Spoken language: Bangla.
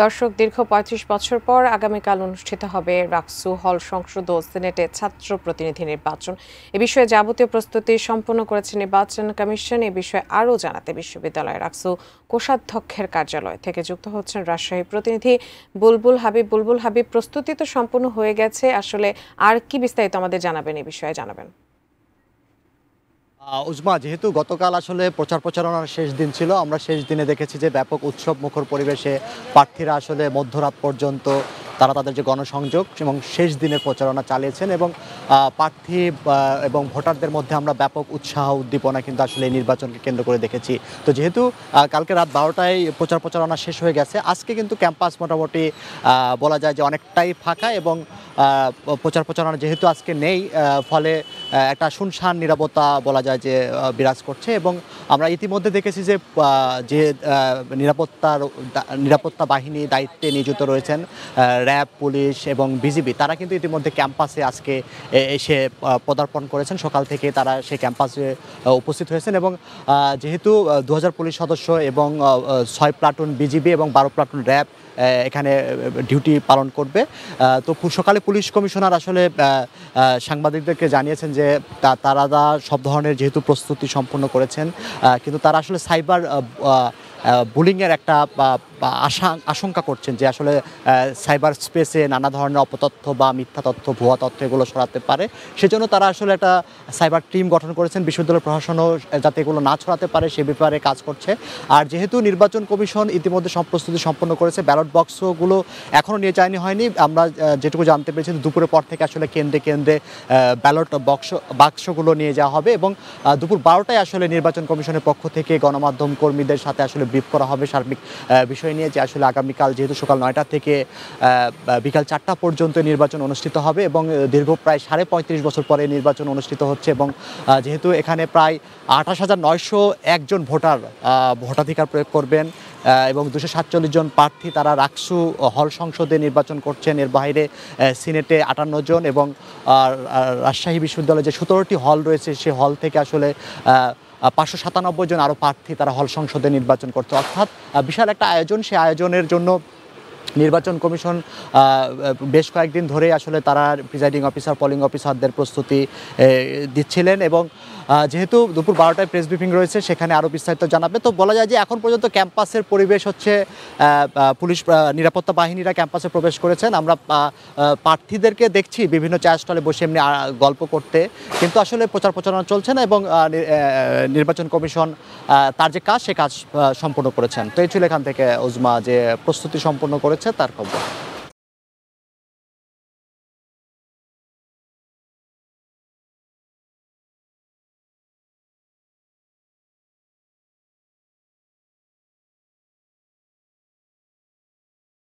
দর্শক, দীর্ঘ ৩৫ বছর পর আগামীকাল অনুষ্ঠিত হবে রাকসু হল সংসদ ও সিনেটে ছাত্র প্রতিনিধি নির্বাচন। এ বিষয়ে যাবতীয় প্রস্তুতি সম্পন্ন করেছে নির্বাচন কমিশন। এ বিষয়ে আরও জানাতে বিশ্ববিদ্যালয়ের রাকসু কোষাধ্যক্ষের কার্যালয় থেকে যুক্ত হচ্ছেন রাজশাহী প্রতিনিধি বুলবুল হাবিব। বুলবুল হাবিব, প্রস্তুতি তো সম্পূর্ণ হয়ে গেছে, আসলে আর কি বিস্তারিত আমাদের জানাবেন, এই বিষয়ে জানাবেন? উজমা, যেহেতু গতকাল আসলে প্রচারণার শেষ দিন ছিল, আমরা শেষ দিনে দেখেছি যে ব্যাপক উৎসব মুখর পরিবেশে প্রার্থীরা আসলে মধ্যরাত পর্যন্ত তারা তাদের যে গণসংযোগ এবং শেষ দিনের প্রচারণা চালিয়েছেন এবং প্রার্থী এবং ভোটারদের মধ্যে আমরা ব্যাপক উৎসাহ উদ্দীপনা কিন্তু আসলে এই নির্বাচনকে কেন্দ্র করে দেখেছি। তো যেহেতু কালকে রাত 12টায় প্রচারণা শেষ হয়ে গেছে, আজকে কিন্তু ক্যাম্পাস মোটামুটি বলা যায় যে অনেকটাই ফাঁকা এবং প্রচারণা যেহেতু আজকে নেই, ফলে একটা শুনশান নিরাপত্তা বলা যায় যে বিরাজ করছে। এবং আমরা ইতিমধ্যে দেখেছি যে নিরাপত্তা বাহিনী দায়িত্বে নিয়োজিত রয়েছেন র্যাব, পুলিশ এবং বিজিবি, তারা কিন্তু ইতিমধ্যে ক্যাম্পাসে আজকে এসে পদার্পণ করেছেন। সকাল থেকে তারা সেই ক্যাম্পাসে উপস্থিত হয়েছেন এবং যেহেতু 2000 পুলিশ সদস্য এবং 6 প্লাটুন বিজিবি এবং 12 প্লাটুন র্যাব এখানে ডিউটি পালন করবে। তো সকালে পুলিশ কমিশনার আসলে সাংবাদিকদেরকে জানিয়েছেন যে তারা সব ধরনের যেহেতু প্রস্তুতি সম্পন্ন করেছেন, কিন্তু তারা আসলে সাইবার বুলিংয়ের একটা আশঙ্কা করছেন যে আসলে সাইবার স্পেসে নানা ধরনের অপতথ্য বা মিথ্যা তথ্য, ভুয়া তথ্য এগুলো ছড়াতে পারে। সেজন্য তারা আসলে একটা সাইবার টিম গঠন করেছেন। বিশ্ববিদ্যালয় প্রশাসনও যাতে এগুলো না ছড়াতে পারে সে ব্যাপারে কাজ করছে। আর যেহেতু নির্বাচন কমিশন ইতিমধ্যে সব প্রস্তুতি সম্পন্ন করেছে, ব্যালট বক্সগুলো এখনও নিয়ে যায়নি হয়নি। আমরা যেটুকু জানতে পেরেছি দুপুরের পর থেকে আসলে কেন্দ্রে ব্যালট বাক্সগুলো নিয়ে যাওয়া হবে এবং দুপুর 12টায় আসলে নির্বাচন কমিশনের পক্ষ থেকে গণমাধ্যম কর্মীদের সাথে আসলে ব্রিফ করা হবে সার্বিক বিষয় নিয়ে, যে আসলে আগামীকাল যেহেতু সকাল 9টা থেকে বিকাল 4টা পর্যন্ত নির্বাচন অনুষ্ঠিত হবে এবং দীর্ঘ প্রায় 35.5 বছর পরে নির্বাচন অনুষ্ঠিত হচ্ছে এবং যেহেতু এখানে প্রায় 28,901 জন ভোটার ভোটাধিকার প্রয়োগ করবেন এবং 247 জন প্রার্থী তারা রাকসু হল সংসদে নির্বাচন করছেন। এর বাইরে সিনেটে 58 জন এবং রাজশাহী বিশ্ববিদ্যালয়ে যে 17টি হল রয়েছে সে হল থেকে আসলে 597 জন আরও প্রার্থী তারা হল সংসদে নির্বাচন করছে। অর্থাৎ বিশাল একটা আয়োজন। সেই আয়োজনের জন্য নির্বাচন কমিশন বেশ কয়েকদিন ধরে আসলে তারা প্রিজাইডিং অফিসার, পোলিং অফিসারদের প্রস্তুতি দিচ্ছিলেন এবং যেহেতু দুপুর 12টায় প্রেস ব্রিফিং রয়েছে, সেখানে আরও বিস্তারিত জানাবে। তো বলা যায় যে এখন পর্যন্ত ক্যাম্পাসের পরিবেশ হচ্ছে পুলিশ নিরাপত্তা বাহিনীরা ক্যাম্পাসে প্রবেশ করেছেন। আমরা প্রার্থীদেরকে দেখছি বিভিন্ন চা স্টলে বসে এমনি গল্প করতে, কিন্তু আসলে প্রচারণা চলছে না এবং নির্বাচন কমিশন তার যে কাজ সে কাজ সম্পূর্ণ করেছেন। তো এই ছিল এখান থেকে উজমা যে প্রস্তুতি সম্পন্ন করেছে তার খবর।